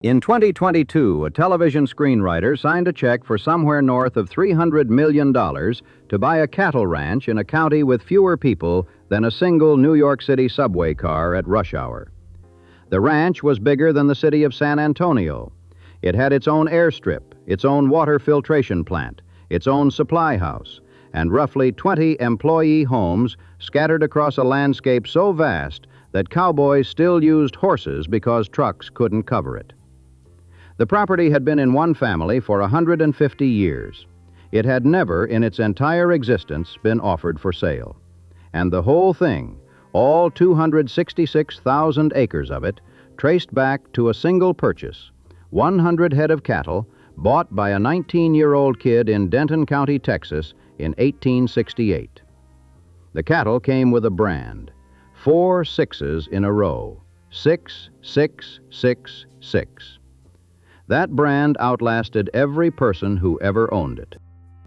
In 2022, a television screenwriter signed a check for somewhere north of $300 million to buy a cattle ranch in a county with fewer people than a single New York City subway car at rush hour. The ranch was bigger than the city of San Antonio. It had its own airstrip, its own water filtration plant, its own supply house, and roughly 20 employee homes scattered across a landscape so vast that cowboys still used horses because trucks couldn't cover it. The property had been in one family for 150 years. It had never, in its entire existence, been offered for sale. And the whole thing, all 266,000 acres of it, traced back to a single purchase, 100 head of cattle, bought by a 19-year-old kid in Denton County, Texas, in 1868. The cattle came with a brand, 4 sixes in a row, 6, 6, 6, 6. That brand outlasted every person who ever owned it.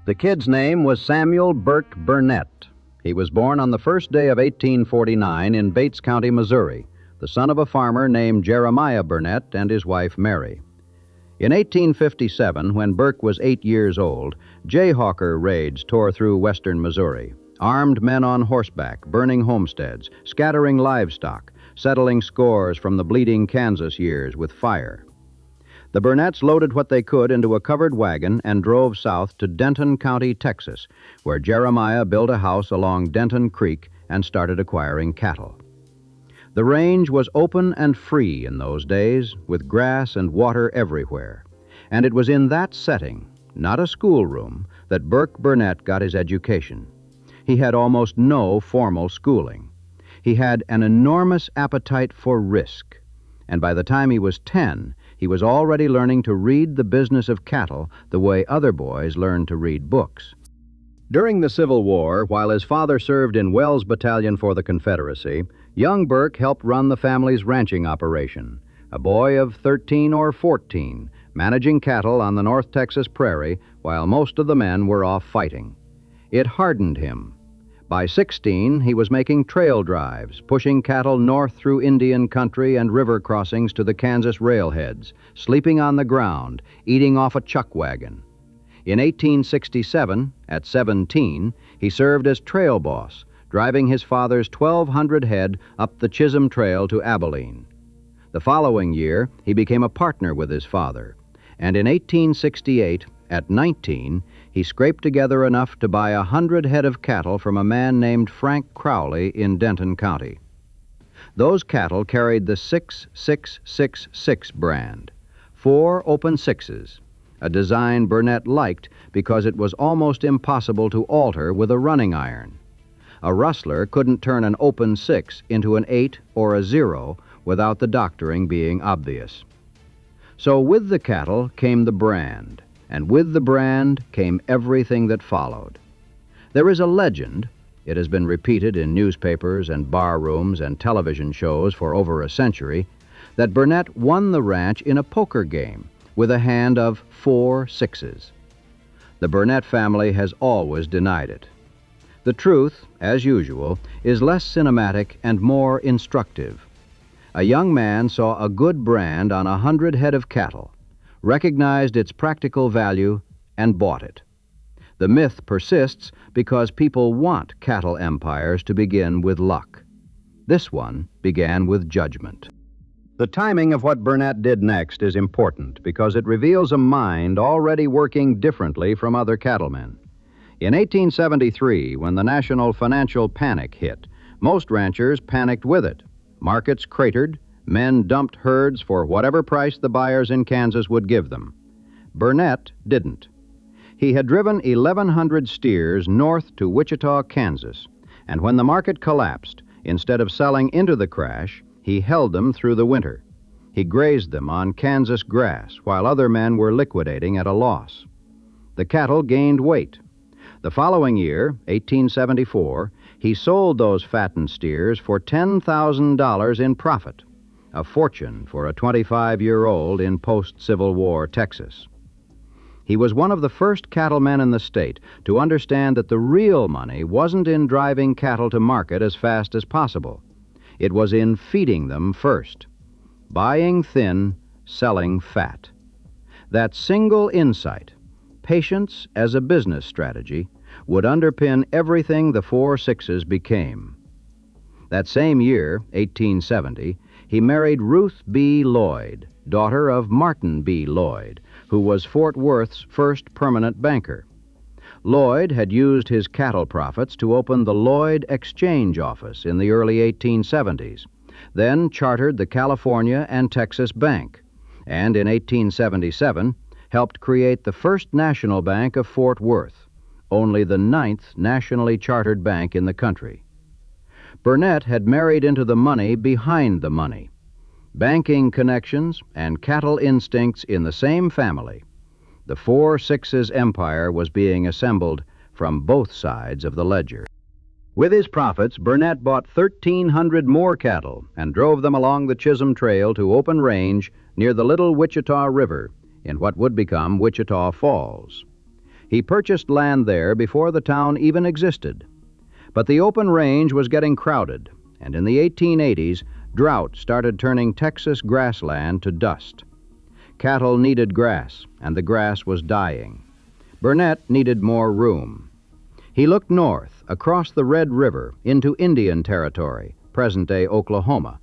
The kid's name was Samuel Burke Burnett. He was born on the first day of 1849 in Bates County, Missouri, the son of a farmer named Jeremiah Burnett and his wife Mary. In 1857, when Burke was 8 years old, jayhawker raids tore through western Missouri. Armed men on horseback, burning homesteads, scattering livestock, settling scores from the bleeding Kansas years with fire. The Burnetts loaded what they could into a covered wagon and drove south to Denton County, Texas, where Jeremiah built a house along Denton Creek and started acquiring cattle. The range was open and free in those days, with grass and water everywhere. And it was in that setting, not a schoolroom, that Burke Burnett got his education. He had almost no formal schooling. He had an enormous appetite for risk, and by the time he was 10, he was already learning to read the business of cattle the way other boys learned to read books. During the Civil War, while his father served in Wells' battalion for the Confederacy, young Burke helped run the family's ranching operation, a boy of 13 or 14, managing cattle on the North Texas prairie while most of the men were off fighting. It hardened him. By 16, he was making trail drives, pushing cattle north through Indian country and river crossings to the Kansas railheads, sleeping on the ground, eating off a chuck wagon. In 1867, at 17, he served as trail boss, driving his father's 1,200 head up the Chisholm Trail to Abilene. The following year, he became a partner with his father, and in 1868, at 19, he scraped together enough to buy 100 head of cattle from a man named Frank Crowley in Denton County. Those cattle carried the 6666 brand, 4 open sixes, a design Burnett liked because it was almost impossible to alter with a running iron. A rustler couldn't turn an open 6 into an 8 or a 0 without the doctoring being obvious. So with the cattle came the brand, and with the brand came everything that followed. There is a legend, it has been repeated in newspapers and bar rooms and television shows for over a century, that Burnett won the ranch in a poker game with a hand of 4 sixes. The Burnett family has always denied it. The truth, as usual, is less cinematic and more instructive. A young man saw a good brand on 100 head of cattle, recognized its practical value, and bought it. The myth persists because people want cattle empires to begin with luck. This one began with judgment. The timing of what Burnett did next is important because it reveals a mind already working differently from other cattlemen. In 1873, when the national financial panic hit, most ranchers panicked with it. Markets cratered, men dumped herds for whatever price the buyers in Kansas would give them. Burnett didn't. He had driven 1,100 steers north to Wichita, Kansas, and when the market collapsed, instead of selling into the crash, he held them through the winter. He grazed them on Kansas grass while other men were liquidating at a loss. The cattle gained weight. The following year, 1874, he sold those fattened steers for $10,000 in profit, a fortune for a 25-year-old in post-Civil War Texas. He was one of the first cattlemen in the state to understand that the real money wasn't in driving cattle to market as fast as possible. It was in feeding them first. Buying thin, selling fat. That single insight, patience as a business strategy, would underpin everything the 4 Sixes became. That same year, 1870, he married Ruth B. Lloyd, daughter of Martin B. Lloyd, who was Fort Worth's first permanent banker. Lloyd had used his cattle profits to open the Lloyd Exchange Office in the early 1870s, then chartered the California and Texas Bank, and in 1877 helped create the First National Bank of Fort Worth, only the 9th nationally chartered bank in the country. Burnett had married into the money behind the money. Banking connections and cattle instincts in the same family. The 4 Sixes empire was being assembled from both sides of the ledger. With his profits, Burnett bought 1,300 more cattle and drove them along the Chisholm Trail to open range near the Little Wichita River in what would become Wichita Falls. He purchased land there before the town even existed. But the open range was getting crowded, and in the 1880s, drought started turning Texas grassland to dust. Cattle needed grass, and the grass was dying. Burnett needed more room. He looked north, across the Red River, into Indian Territory, present-day Oklahoma,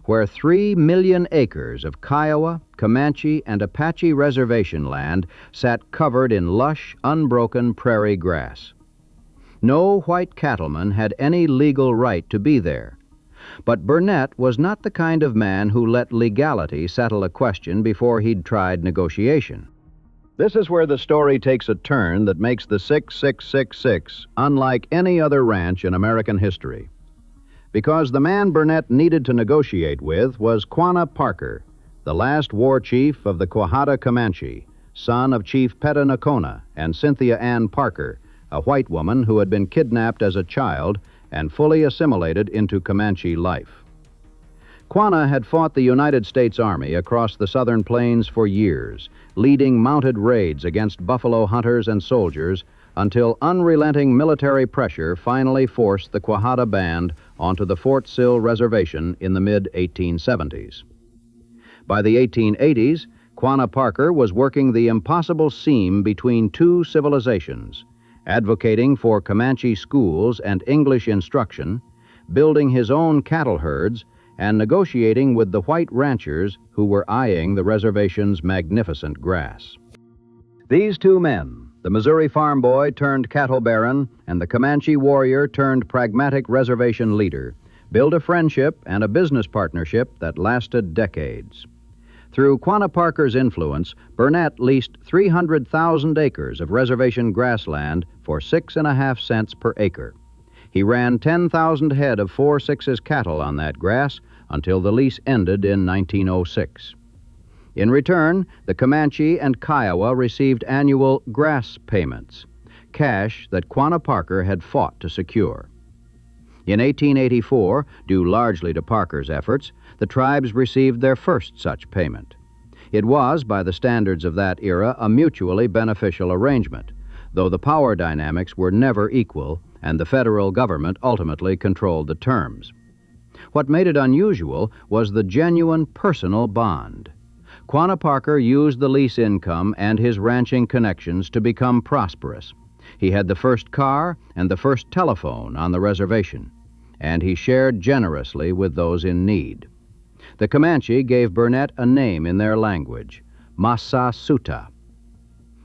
where 3 million acres of Kiowa, Comanche, and Apache reservation land sat covered in lush, unbroken prairie grass. No white cattleman had any legal right to be there. But Burnett was not the kind of man who let legality settle a question before he'd tried negotiation. This is where the story takes a turn that makes the 6666 unlike any other ranch in American history. Because the man Burnett needed to negotiate with was Quanah Parker, the last war chief of the Quahada Comanche, son of Chief Pettinacona and Cynthia Ann Parker, a white woman who had been kidnapped as a child and fully assimilated into Comanche life. Quanah had fought the United States Army across the southern plains for years, leading mounted raids against buffalo hunters and soldiers until unrelenting military pressure finally forced the Quahada Band onto the Fort Sill Reservation in the mid-1870s. By the 1880s, Quanah Parker was working the impossible seam between 2 civilizations, advocating for Comanche schools and English instruction, building his own cattle herds, and negotiating with the white ranchers who were eyeing the reservation's magnificent grass. These 2 men, the Missouri farm boy turned cattle baron and the Comanche warrior turned pragmatic reservation leader, built a friendship and a business partnership that lasted decades. Through Quanah Parker's influence, Burnett leased 300,000 acres of reservation grassland for 6.5 cents per acre. He ran 10,000 head of 4 Sixes cattle on that grass until the lease ended in 1906. In return, the Comanche and Kiowa received annual grass payments, cash that Quanah Parker had fought to secure. In 1884, due largely to Parker's efforts, the tribes received their first such payment. It was, by the standards of that era, a mutually beneficial arrangement, though the power dynamics were never equal and the federal government ultimately controlled the terms. What made it unusual was the genuine personal bond. Quanah Parker used the lease income and his ranching connections to become prosperous. He had the first car and the first telephone on the reservation, and he shared generously with those in need. The Comanche gave Burnett a name in their language, Massasoit.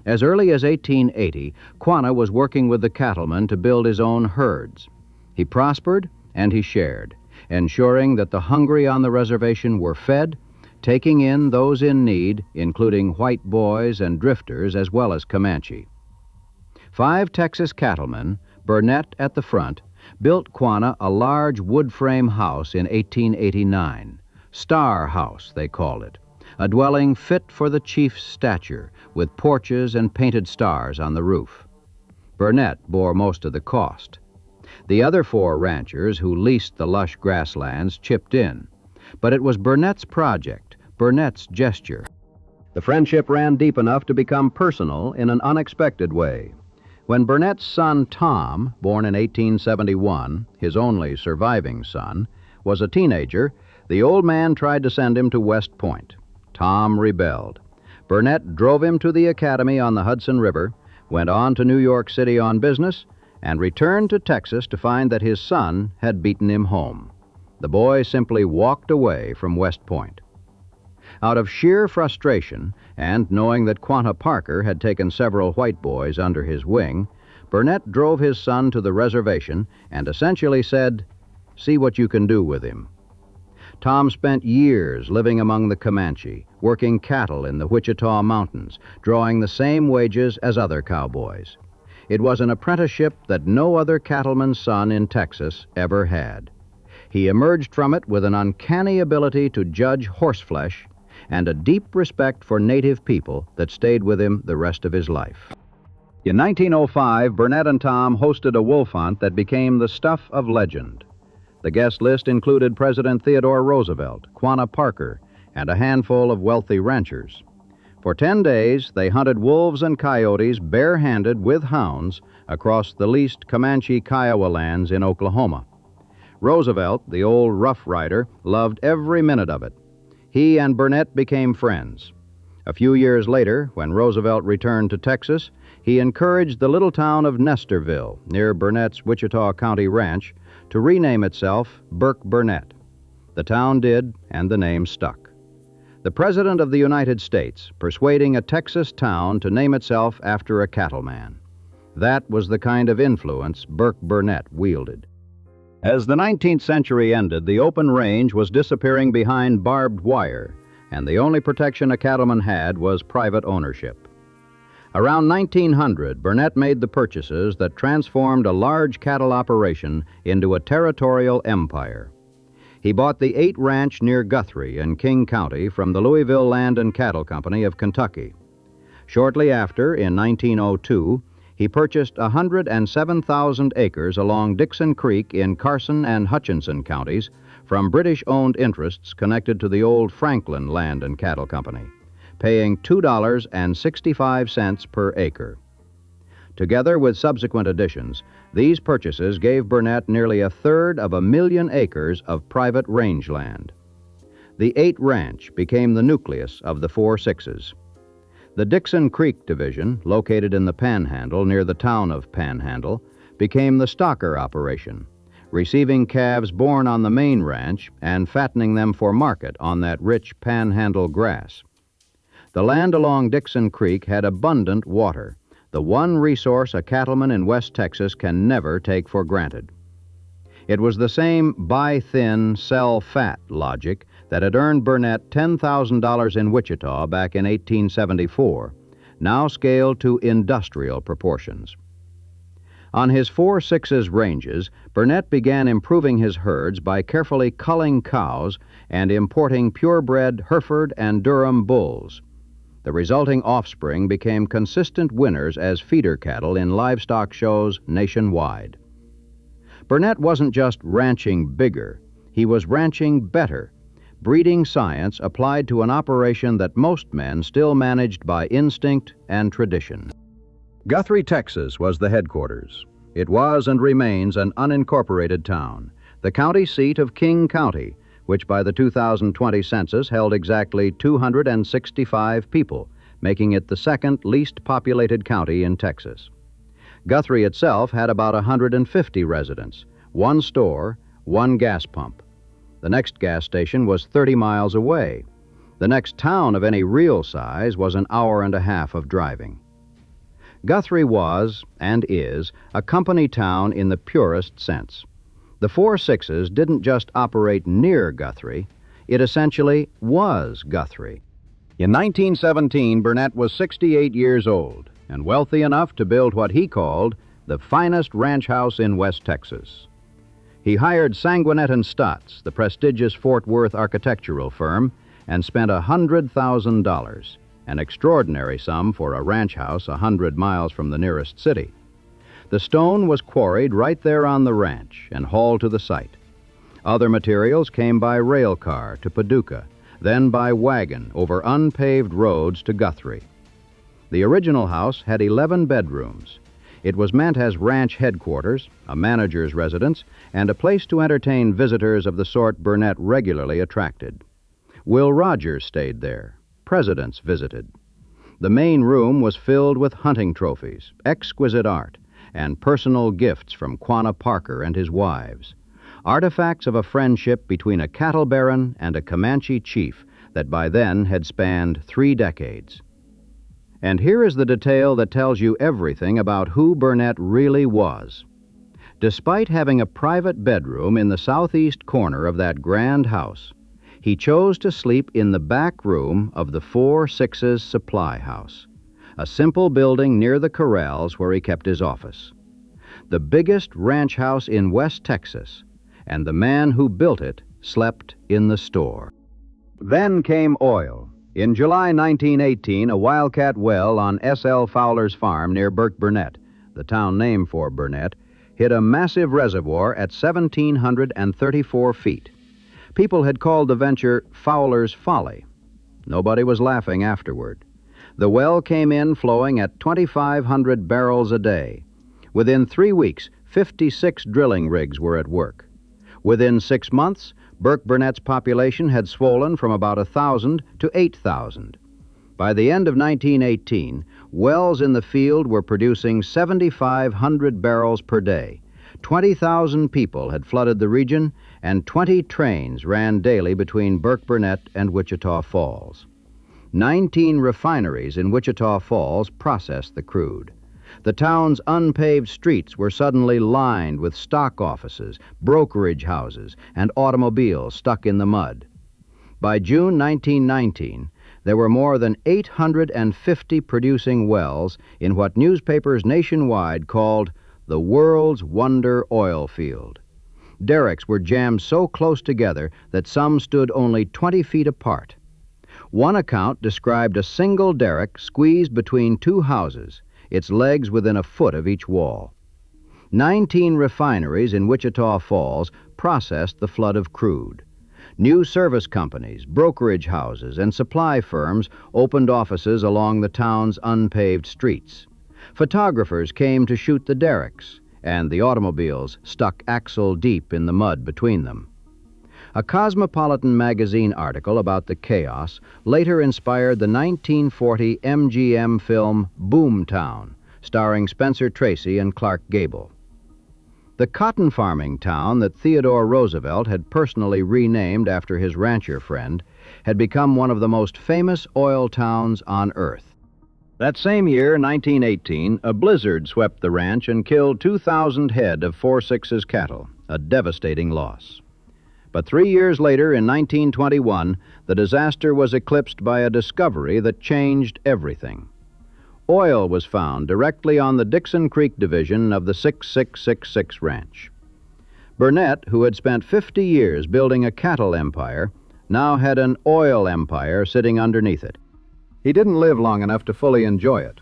As early as 1880, Quanah was working with the cattlemen to build his own herds. He prospered and he shared, ensuring that the hungry on the reservation were fed, taking in those in need, including white boys and drifters as well as Comanche. 5 Texas cattlemen, Burnett at the front, built Quanah a large wood frame house in 1889. Star House, they called it, a dwelling fit for the chief's stature, with porches and painted stars on the roof. Burnett bore most of the cost. The other 4 ranchers who leased the lush grasslands chipped in, but it was Burnett's project, Burnett's gesture. The friendship ran deep enough to become personal in an unexpected way. When Burnett's son Tom, born in 1871, his only surviving son, was a teenager, the old man tried to send him to West Point. Tom rebelled. Burnett drove him to the academy on the Hudson River, went on to New York City on business, and returned to Texas to find that his son had beaten him home. The boy simply walked away from West Point. Out of sheer frustration, and knowing that Quanah Parker had taken several white boys under his wing, Burnett drove his son to the reservation and essentially said, "See what you can do with him." Tom spent years living among the Comanche, working cattle in the Wichita Mountains, drawing the same wages as other cowboys. It was an apprenticeship that no other cattleman's son in Texas ever had. He emerged from it with an uncanny ability to judge horseflesh and a deep respect for native people that stayed with him the rest of his life. In 1905, Burnett and Tom hosted a wolf hunt that became the stuff of legend. The guest list included President Theodore Roosevelt, Quanah Parker, and a handful of wealthy ranchers. For 10 days, they hunted wolves and coyotes barehanded with hounds across the leased Comanche Kiowa lands in Oklahoma. Roosevelt, the old Rough Rider, loved every minute of it. He and Burnett became friends. A few years later, when Roosevelt returned to Texas, he encouraged the little town of Nestorville, near Burnett's Wichita County ranch, to rename itself Burk Burnett. The town did, and the name stuck. The President of the United States persuading a Texas town to name itself after a cattleman. That was the kind of influence Burke Burnett wielded. As the 19th century ended, the open range was disappearing behind barbed wire, and the only protection a cattleman had was private ownership. Around 1900, Burnett made the purchases that transformed a large cattle operation into a territorial empire. He bought the 8 ranch near Guthrie in King County from the Louisville Land and Cattle Company of Kentucky. Shortly after, in 1902, he purchased 107,000 acres along Dixon Creek in Carson and Hutchinson counties from British-owned interests connected to the old Franklin Land and Cattle Company, paying $2.65 per acre. Together with subsequent additions, these purchases gave Burnett nearly 1/3 of 1,000,000 acres of private rangeland. The 8 ranch became the nucleus of the 4 Sixes. The Dixon Creek Division, located in the Panhandle near the town of Panhandle, became the stocker operation, receiving calves born on the main ranch and fattening them for market on that rich Panhandle grass. The land along Dixon Creek had abundant water, the one resource a cattleman in West Texas can never take for granted. It was the same buy thin, sell fat logic that had earned Burnett $10,000 in Wichita back in 1874, now scaled to industrial proportions. On his 4 Sixes ranges, Burnett began improving his herds by carefully culling cows and importing purebred Hereford and Durham bulls. The resulting offspring became consistent winners as feeder cattle in livestock shows nationwide. Burnett wasn't just ranching bigger, he was ranching better, breeding science applied to an operation that most men still managed by instinct and tradition. Guthrie, Texas was the headquarters. It was and remains an unincorporated town, the county seat of King County, which by the 2020 census held exactly 265 people, making it the second least populated county in Texas. Guthrie itself had about 150 residents, 1 store, 1 gas pump. The next gas station was 30 miles away. The next town of any real size was an hour and a half of driving. Guthrie was, and is, a company town in the purest sense. The 4 Sixes didn't just operate near Guthrie, it essentially was Guthrie. In 1917, Burnett was 68 years old and wealthy enough to build what he called the finest ranch house in West Texas. He hired Sanguinet and Stotts, the prestigious Fort Worth architectural firm, and spent $100,000, an extraordinary sum for a ranch house 100 miles from the nearest city. The stone was quarried right there on the ranch and hauled to the site. Other materials came by rail car to Paducah, then by wagon over unpaved roads to Guthrie. The original house had 11 bedrooms. It was meant as ranch headquarters, a manager's residence, and a place to entertain visitors of the sort Burnett regularly attracted. Will Rogers stayed there, presidents visited. The main room was filled with hunting trophies, exquisite art, and personal gifts from Quanah Parker and his wives, artifacts of a friendship between a cattle baron and a Comanche chief that by then had spanned 3 decades. And here is the detail that tells you everything about who Burnett really was. Despite having a private bedroom in the southeast corner of that grand house, he chose to sleep in the back room of the 4 Sixes Supply House, a simple building near the corrals where he kept his office. The biggest ranch house in West Texas, and the man who built it slept in the store. Then came oil. In July 1918, a wildcat well on S.L. Fowler's farm near Burke Burnett, the town name for Burnett, hit a massive reservoir at 1,734 feet. People had called the venture Fowler's Folly. Nobody was laughing afterward. The well came in flowing at 2,500 barrels a day. Within 3 weeks, 56 drilling rigs were at work. Within 6 months, Burke Burnett's population had swollen from about 1,000 to 8,000. By the end of 1918, wells in the field were producing 7,500 barrels per day. 20,000 people had flooded the region, and 20 trains ran daily between Burke Burnett and Wichita Falls. 19 refineries in Wichita Falls processed the crude. The town's unpaved streets were suddenly lined with stock offices, brokerage houses, and automobiles stuck in the mud. By June 1919, there were more than 850 producing wells in what newspapers nationwide called the world's wonder oil field. Derricks were jammed so close together that some stood only 20 feet apart. One account described a single derrick squeezed between 2 houses, its legs within a foot of each wall. 19 refineries in Wichita Falls processed the flood of crude. New service companies, brokerage houses, and supply firms opened offices along the town's unpaved streets. Photographers came to shoot the derricks, and the automobiles stuck axle deep in the mud between them. A Cosmopolitan magazine article about the chaos later inspired the 1940 MGM film Boomtown, starring Spencer Tracy and Clark Gable. The cotton farming town that Theodore Roosevelt had personally renamed after his rancher friend had become one of the most famous oil towns on Earth. That same year, 1918, a blizzard swept the ranch and killed 2,000 head of 4 Sixes cattle, a devastating loss. But 3 years later, in 1921, the disaster was eclipsed by a discovery that changed everything. Oil was found directly on the Dixon Creek division of the 6666 ranch. Burnett, who had spent 50 years building a cattle empire, now had an oil empire sitting underneath it. He didn't live long enough to fully enjoy it.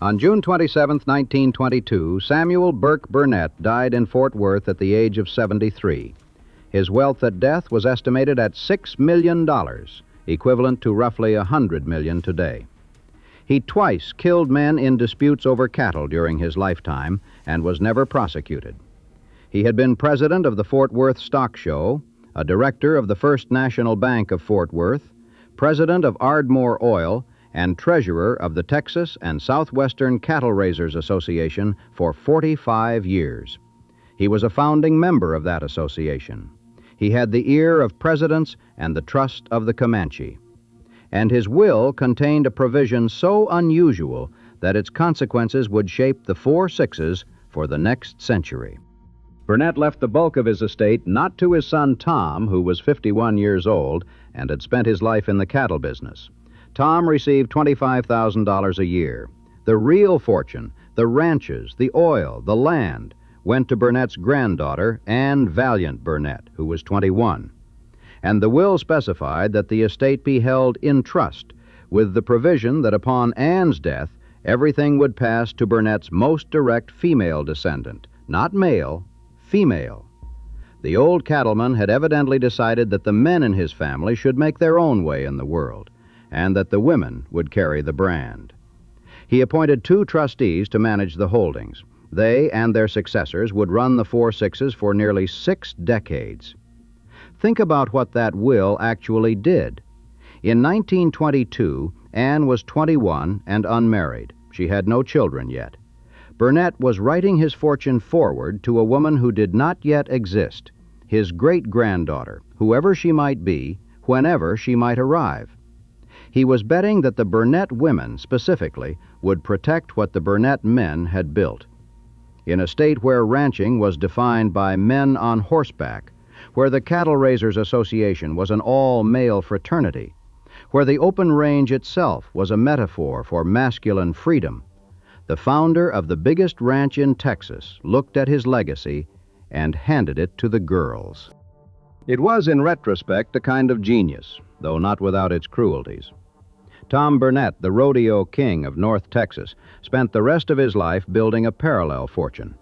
On June 27, 1922, Samuel Burke Burnett died in Fort Worth at the age of 73. His wealth at death was estimated at $6 million, equivalent to roughly $100 million today. He twice killed men in disputes over cattle during his lifetime and was never prosecuted. He had been president of the Fort Worth Stock Show, a director of the First National Bank of Fort Worth, president of Ardmore Oil, and treasurer of the Texas and Southwestern Cattle Raisers Association for 45 years. He was a founding member of that association. He had the ear of presidents and the trust of the Comanche. And his will contained a provision so unusual that its consequences would shape the 4 Sixes for the next century. Burnett left the bulk of his estate not to his son Tom, who was 51 years old and had spent his life in the cattle business. Tom received $25,000 a year. The real fortune, the ranches, the oil, the land, went to Burnett's granddaughter, Anne Valiant Burnett, who was 21. And the will specified that the estate be held in trust, with the provision that upon Anne's death, everything would pass to Burnett's most direct female descendant, not male, female. The old cattleman had evidently decided that the men in his family should make their own way in the world, and that the women would carry the brand. He appointed 2 trustees to manage the holdings. They and their successors would run the 4 Sixes for nearly 6 decades. Think about what that will actually did. In 1922, Anne was 21 and unmarried. She had no children yet. Burnett was writing his fortune forward to a woman who did not yet exist, his great-granddaughter, whoever she might be, whenever she might arrive. He was betting that the Burnett women, specifically, would protect what the Burnett men had built. In a state where ranching was defined by men on horseback, where the Cattle Raisers Association was an all-male fraternity, where the open range itself was a metaphor for masculine freedom, the founder of the biggest ranch in Texas looked at his legacy and handed it to the girls. It was, in retrospect, a kind of genius, though not without its cruelties. Tom Burnett, the rodeo king of North Texas, spent the rest of his life building a parallel fortune.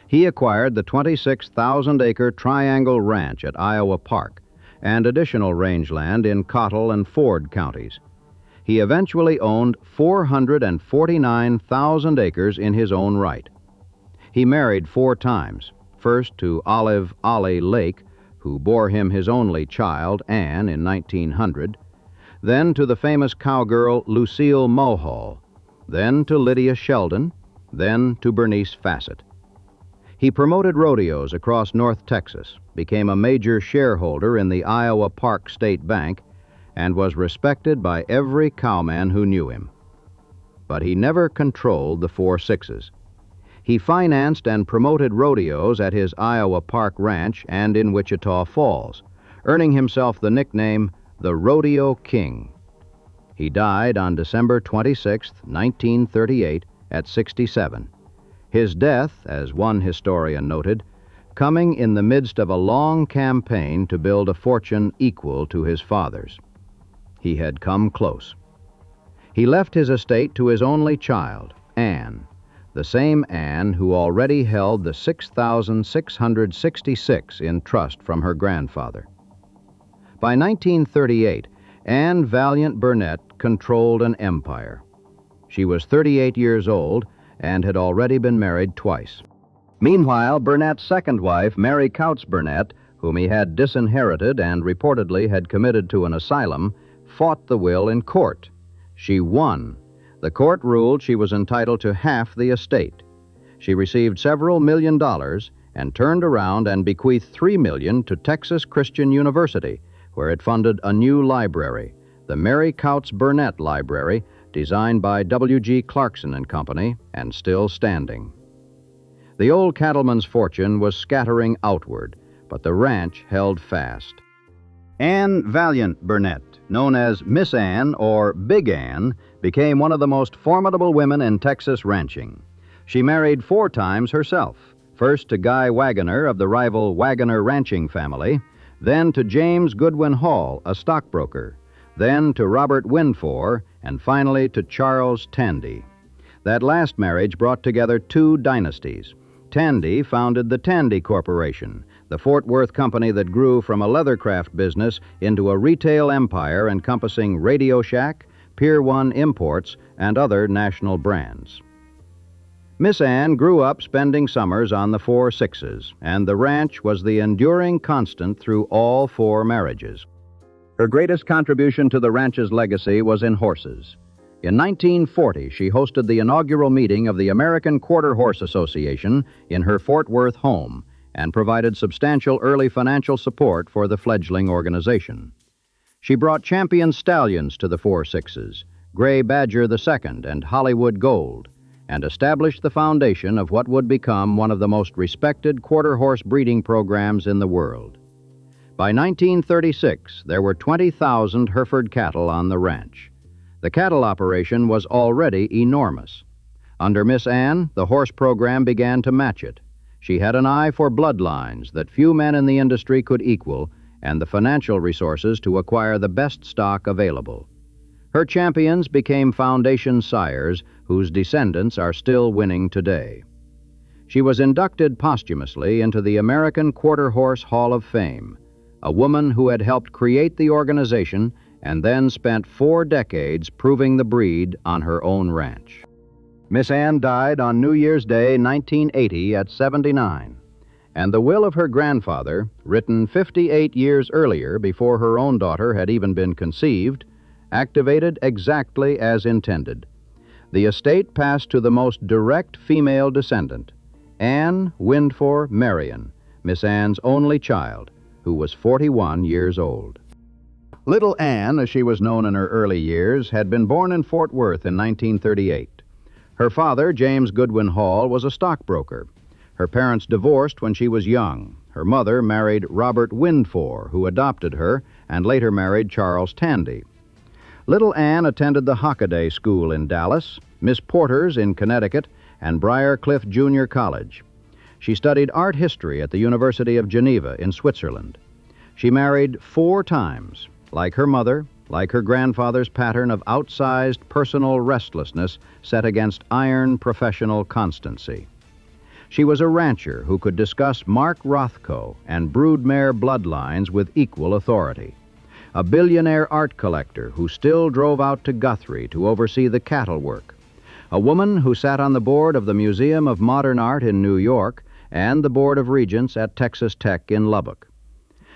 He acquired the 26,000-acre Triangle Ranch at Iowa Park and additional rangeland in Cottle and Ford counties. He eventually owned 449,000 acres in his own right. He married 4 times, first to Olive Ollie Lake, who bore him his only child, Anne, in 1900, then to the famous cowgirl Lucille Mulhall, then to Lydia Sheldon, then to Bernice Fassett. He promoted rodeos across North Texas, became a major shareholder in the Iowa Park State Bank, and was respected by every cowman who knew him. But he never controlled the 4 Sixes. He financed and promoted rodeos at his Iowa Park Ranch and in Wichita Falls, earning himself the nickname the Rodeo King. He died on December 26, 1938, at 67. His death, as one historian noted, coming in the midst of a long campaign to build a fortune equal to his father's. He had come close. He left his estate to his only child, Anne, the same Anne who already held the 6,666 in trust from her grandfather. By 1938, Anne Valiant Burnett controlled an empire. She was 38 years old and had already been married twice. Meanwhile, Burnett's second wife, Mary Couts Burnett, whom he had disinherited and reportedly had committed to an asylum, fought the will in court. She won. The court ruled she was entitled to half the estate. She received several $1 million and turned around and bequeathed $3 million to Texas Christian University, where it funded a new library, the Mary Couts Burnett Library, designed by W.G. Clarkson and Company, and still standing. The old cattleman's fortune was scattering outward, but the ranch held fast. Anne Valiant Burnett, known as Miss Anne or Big Anne, became one of the most formidable women in Texas ranching. She married 4 times herself, first to Guy Wagoner of the rival Wagoner ranching family, then to James Goodwin Hall, a stockbroker, then to Robert Windfohr, and finally to Charles Tandy. That last marriage brought together 2 dynasties. Tandy founded the Tandy Corporation, the Fort Worth company that grew from a leathercraft business into a retail empire encompassing Radio Shack, Pier 1 Imports, and other national brands. Miss Anne grew up spending summers on the 4 Sixes, and the ranch was the enduring constant through all 4 marriages. Her greatest contribution to the ranch's legacy was in horses. In 1940, she hosted the inaugural meeting of the American Quarter Horse Association in her Fort Worth home and provided substantial early financial support for the fledgling organization. She brought champion stallions to the 4 Sixes, Gray Badger II and Hollywood Gold, and established the foundation of what would become one of the most respected quarter horse breeding programs in the world. By 1936, there were 20,000 Hereford cattle on the ranch. The cattle operation was already enormous. Under Miss Anne, the horse program began to match it. She had an eye for bloodlines that few men in the industry could equal, and the financial resources to acquire the best stock available. Her champions became foundation sires whose descendants are still winning today. She was inducted posthumously into the American Quarter Horse Hall of Fame, a woman who had helped create the organization and then spent 4 decades proving the breed on her own ranch. Miss Anne died on New Year's Day, 1980, at 79, and the will of her grandfather, written 58 years earlier before her own daughter had even been conceived, activated exactly as intended. The estate passed to the most direct female descendant, Anne Windfohr Marion, Miss Anne's only child, who was 41 years old. Little Anne, as she was known in her early years, had been born in Fort Worth in 1938. Her father, James Goodwin Hall, was a stockbroker. Her parents divorced when she was young. Her mother married Robert Windfohr, who adopted her, and later married Charles Tandy. Little Anne attended the Hockaday School in Dallas, Miss Porter's in Connecticut, and Briarcliff Junior College. She studied art history at the University of Geneva in Switzerland. She married 4 times. Like her mother, like her grandfather's pattern of outsized personal restlessness set against iron professional constancy. She was a rancher who could discuss Mark Rothko and broodmare bloodlines with equal authority. A billionaire art collector who still drove out to Guthrie to oversee the cattle work. A woman who sat on the board of the Museum of Modern Art in New York and the Board of Regents at Texas Tech in Lubbock.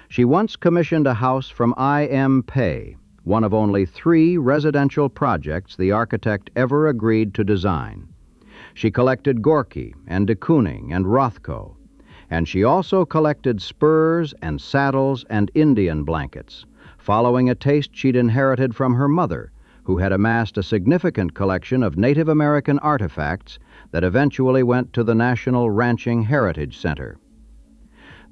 She once commissioned a house from I.M. Pei, one of only 3 residential projects the architect ever agreed to design. She collected Gorky and de Kooning and Rothko, and she also collected spurs and saddles and Indian blankets, following a taste she'd inherited from her mother, who had amassed a significant collection of Native American artifacts that eventually went to the National Ranching Heritage Center.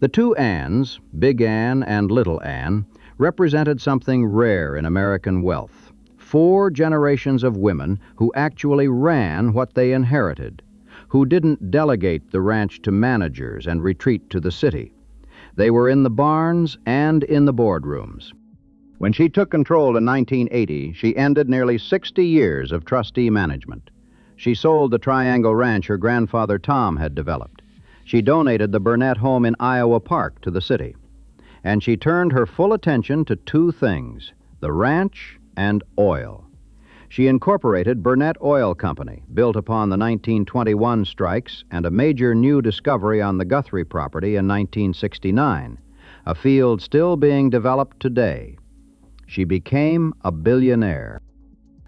The 2 Annes, Big Anne and Little Anne, represented something rare in American wealth. 4 generations of women who actually ran what they inherited, who didn't delegate the ranch to managers and retreat to the city. They were in the barns and in the boardrooms. When she took control in 1980, she ended nearly 60 years of trustee management. She sold the Triangle Ranch her grandfather Tom had developed. She donated the Burnett home in Iowa Park to the city. And she turned her full attention to 2 things, the ranch and oil. She incorporated Burnett Oil Company, built upon the 1921 strikes and a major new discovery on the Guthrie property in 1969, a field still being developed today. She became a billionaire.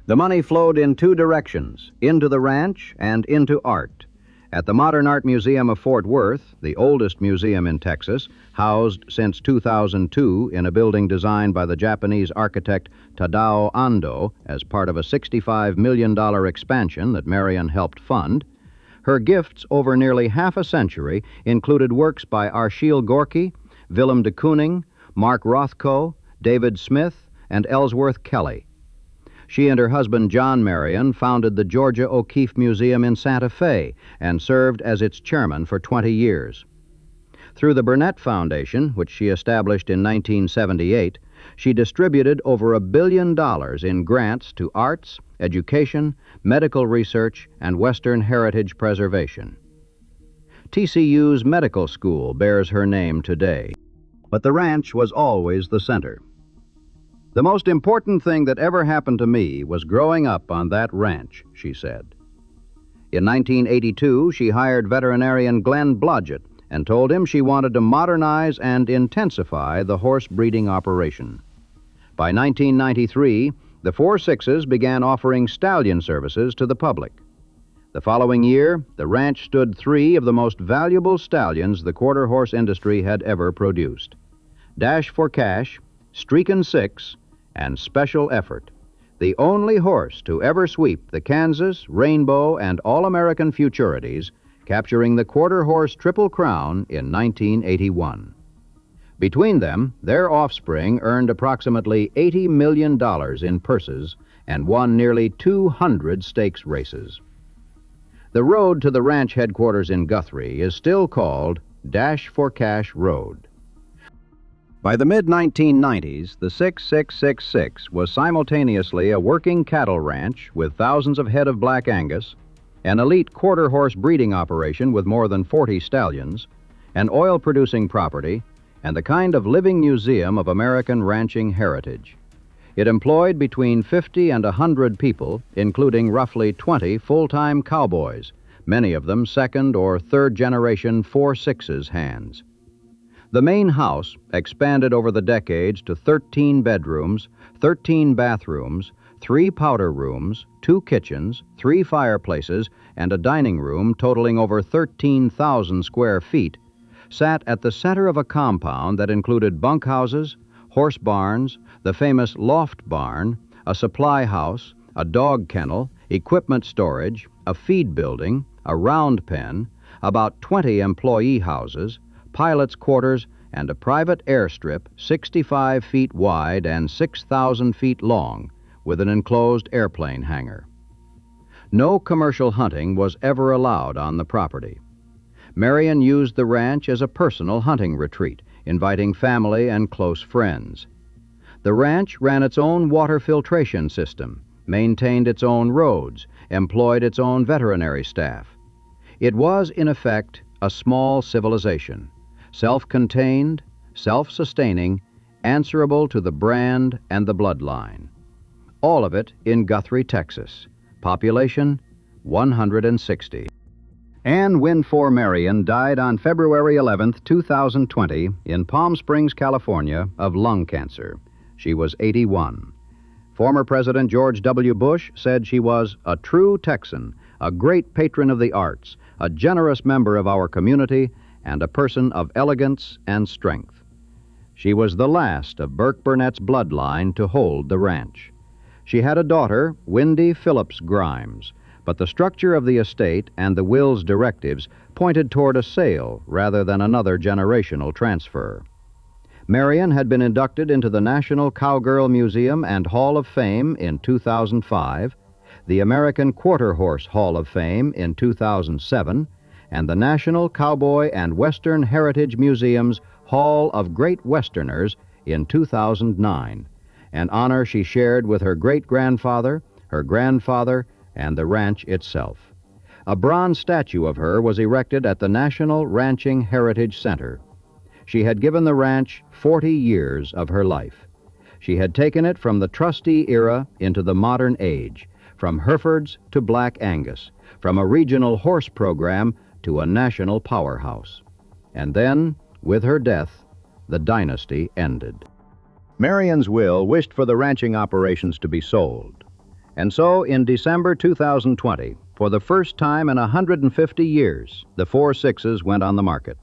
The money flowed in 2 directions, into the ranch and into art. At the Modern Art Museum of Fort Worth, the oldest museum in Texas, housed since 2002 in a building designed by the Japanese architect Tadao Ando as part of a $65 million expansion that Marion helped fund, her gifts over nearly half a century included works by Arshile Gorky, Willem de Kooning, Mark Rothko, David Smith, and Ellsworth Kelly. She and her husband John Marion founded the Georgia O'Keeffe Museum in Santa Fe and served as its chairman for 20 years. Through the Burnett Foundation, which she established in 1978, she distributed over $1 billion in grants to arts, education, medical research, and Western heritage preservation. TCU's medical school bears her name today, but the ranch was always the center. The most important thing that ever happened to me was growing up on that ranch, she said. In 1982, she hired veterinarian Glenn Blodgett and told him she wanted to modernize and intensify the horse breeding operation. By 1993, the 4 Sixes began offering stallion services to the public. The following year, the ranch stood 3 of the most valuable stallions the quarter horse industry had ever produced: Dash for Cash, Streakin' 6, and Special Effort, the only horse to ever sweep the Kansas, Rainbow, and All-American Futurities, capturing the quarter horse Triple Crown in 1981. Between them, their offspring earned approximately $80 million in purses and won nearly 200 stakes races. The road to the ranch headquarters in Guthrie is still called Dash for Cash Road. By the mid-1990s, the 6666 was simultaneously a working cattle ranch with thousands of head of Black Angus, an elite quarter horse breeding operation with more than 40 stallions, an oil-producing property, and the kind of living museum of American ranching heritage. It employed between 50 and 100 people, including roughly 20 full-time cowboys, many of them second or third generation 4 Sixes hands. The main house expanded over the decades to 13 bedrooms, 13 bathrooms, 3 powder rooms, 2 kitchens, 3 fireplaces, and a dining room totaling over 13,000 square feet, sat at the center of a compound that included bunkhouses, horse barns, the famous loft barn, a supply house, a dog kennel, equipment storage, a feed building, a round pen, about 20 employee houses, pilots' quarters, and a private airstrip 65 feet wide and 6,000 feet long, with an enclosed airplane hangar. No commercial hunting was ever allowed on the property. Marion used the ranch as a personal hunting retreat, inviting family and close friends. The ranch ran its own water filtration system, maintained its own roads, employed its own veterinary staff. It was, in effect, a small civilization, self-contained, self-sustaining, answerable to the brand and the bloodline. All of it in Guthrie, Texas. Population, 160. Anne Windfohr Marion died on February 11, 2020, in Palm Springs, California, of lung cancer. She was 81. Former President George W. Bush said she was a true Texan, a great patron of the arts, a generous member of our community, and a person of elegance and strength. She was the last of Burke Burnett's bloodline to hold the ranch. She had a daughter, Wendy Phillips Grimes, but the structure of the estate and the will's directives pointed toward a sale rather than another generational transfer. Marion had been inducted into the National Cowgirl Museum and Hall of Fame in 2005, the American Quarter Horse Hall of Fame in 2007, and the National Cowboy and Western Heritage Museum's Hall of Great Westerners in 2009, an honor she shared with her great-grandfather, her grandfather, and the ranch itself. A bronze statue of her was erected at the National Ranching Heritage Center. She had given the ranch 40 years of her life. She had taken it from the trustee era into the modern age, from Herefords to Black Angus, from a regional horse program to a national powerhouse. And then, with her death, the dynasty ended. Marion's will wished for the ranching operations to be sold. And so, in December 2020, for the first time in 150 years, the 4 6s went on the market.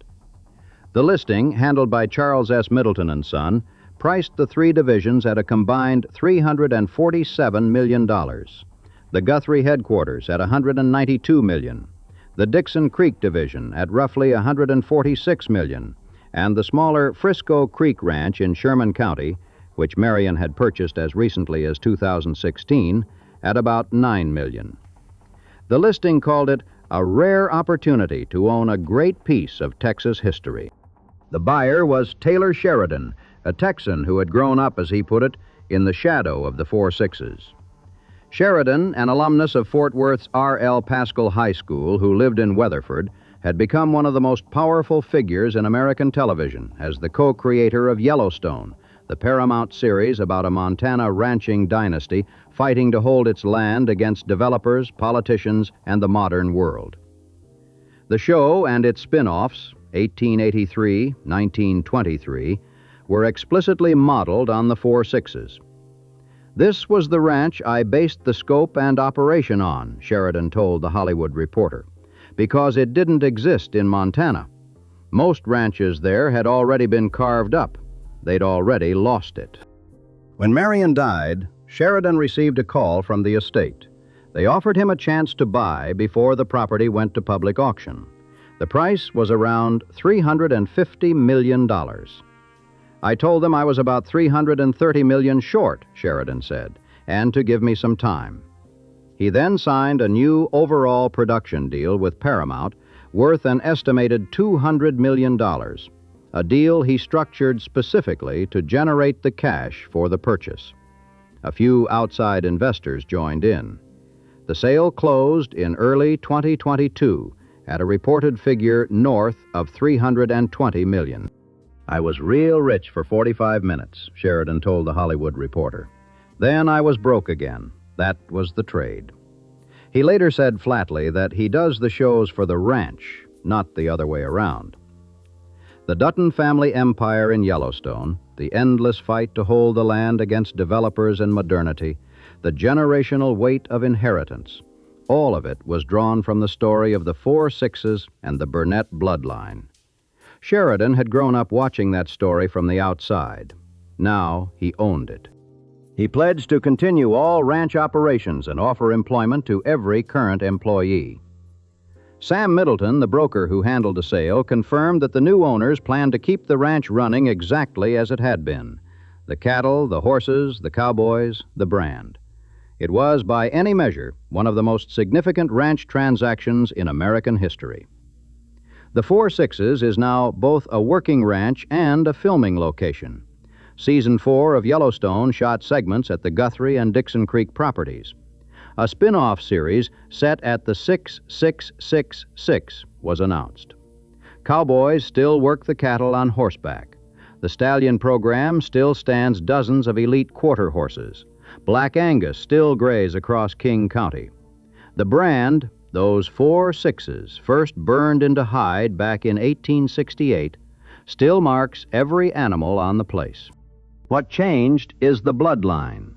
The listing, handled by Charles S. Middleton & Son, priced the 3 divisions at a combined $347 million. The Guthrie headquarters at $192 million, the Dixon Creek division at roughly $146 million, and the smaller Frisco Creek Ranch in Sherman County, which Marion had purchased as recently as 2016, at about $9 million. The listing called it a rare opportunity to own a great piece of Texas history. The buyer was Taylor Sheridan, a Texan who had grown up, as he put it, in the shadow of the 4 6s. Sheridan, an alumnus of Fort Worth's R.L. Paschal High School who lived in Weatherford, had become one of the most powerful figures in American television as the co-creator of Yellowstone, the Paramount series about a Montana ranching dynasty fighting to hold its land against developers, politicians, and the modern world. The show and its spin-offs, 1883, 1923, were explicitly modeled on the 4 6s. This was the ranch I based the scope and operation on, Sheridan told The Hollywood Reporter, because it didn't exist in Montana. Most ranches there had already been carved up. They'd already lost it. When Marion died, Sheridan received a call from the estate. They offered him a chance to buy before the property went to public auction. The price was around $350 million. I told them I was about $330 million short, Sheridan said, and to give me some time. He then signed a new overall production deal with Paramount worth an estimated $200 million, a deal he structured specifically to generate the cash for the purchase. A few outside investors joined in. The sale closed in early 2022 at a reported figure north of $320 million. I was real rich for 45 minutes, Sheridan told The Hollywood Reporter. Then I was broke again. That was the trade. He later said flatly that he does the shows for the ranch, not the other way around. The Dutton family empire in Yellowstone, the endless fight to hold the land against developers and modernity, the generational weight of inheritance, all of it was drawn from the story of the 4 Sixes and the Burnett bloodline. Sheridan had grown up watching that story from the outside. Now he owned it. He pledged to continue all ranch operations and offer employment to every current employee. Sam Middleton, the broker who handled the sale, confirmed that the new owners planned to keep the ranch running exactly as it had been. The cattle, the horses, the cowboys, the brand. It was, by any measure, one of the most significant ranch transactions in American history. The 4 Sixes is now both a working ranch and a filming location. Season 4 of Yellowstone shot segments at the Guthrie and Dixon Creek properties. A spin-off series set at the 6666 was announced. Cowboys still work the cattle on horseback. The stallion program still stands dozens of elite quarter horses. Black Angus still graze across King County. The brand, those 4 Sixes, first burned into hide back in 1868, still marks every animal on the place. What changed is the bloodline.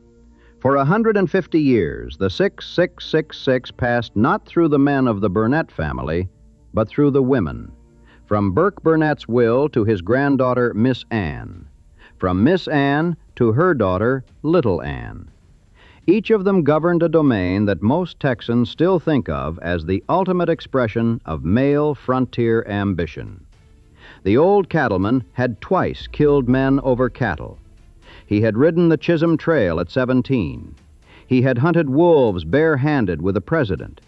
For 150 years, the 6666 passed not through the men of the Burnett family, but through the women. From Burke Burnett's will to his granddaughter, Miss Anne. From Miss Anne to her daughter, Little Anne. Each of them governed a domain that most Texans still think of as the ultimate expression of male frontier ambition. The old cattleman had twice killed men over cattle. He had ridden the Chisholm Trail at 17. He had hunted wolves bare-handed with the president.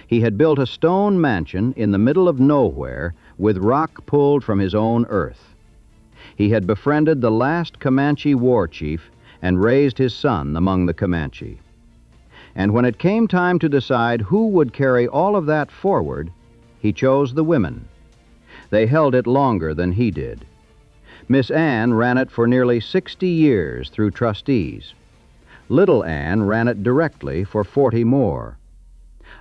He had built a stone mansion in the middle of nowhere with rock pulled from his own earth. He had befriended the last Comanche war chief and raised his son among the Comanche. And when it came time to decide who would carry all of that forward, he chose the women. They held it longer than he did. Miss Anne ran it for nearly 60 years through trustees. Little Anne ran it directly for 40 more.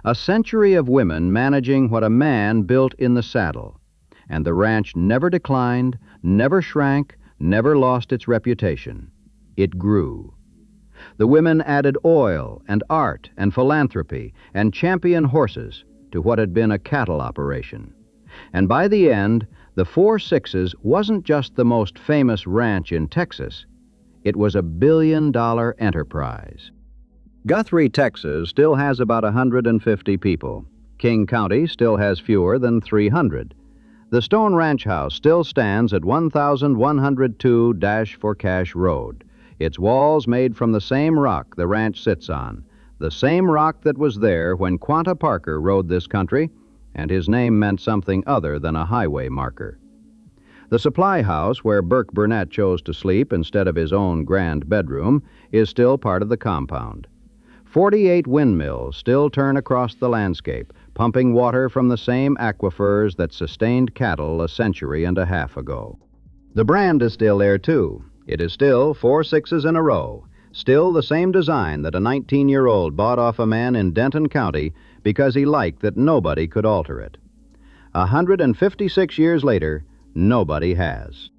A century of women managing what a man built in the saddle, and the ranch never declined, never shrank, never lost its reputation. It grew. The women added oil and art and philanthropy and champion horses to what had been a cattle operation. And by the end, the 4 Sixes wasn't just the most famous ranch in Texas. It was a billion-dollar enterprise. Guthrie, Texas still has about 150 people. King County still has fewer than 300. The stone ranch house still stands at 1102-for-Cash Road. Its walls made from the same rock the ranch sits on, the same rock that was there when Quanah Parker rode this country, and his name meant something other than a highway marker. The supply house where Burke Burnett chose to sleep instead of his own grand bedroom is still part of the compound. 48 windmills still turn across the landscape, pumping water from the same aquifers that sustained cattle a century and a half ago. The brand is still there, too. It is still 4 Sixes in a row, still the same design that a 19-year-old bought off a man in Denton County because he liked that nobody could alter it. 156 years later, nobody has.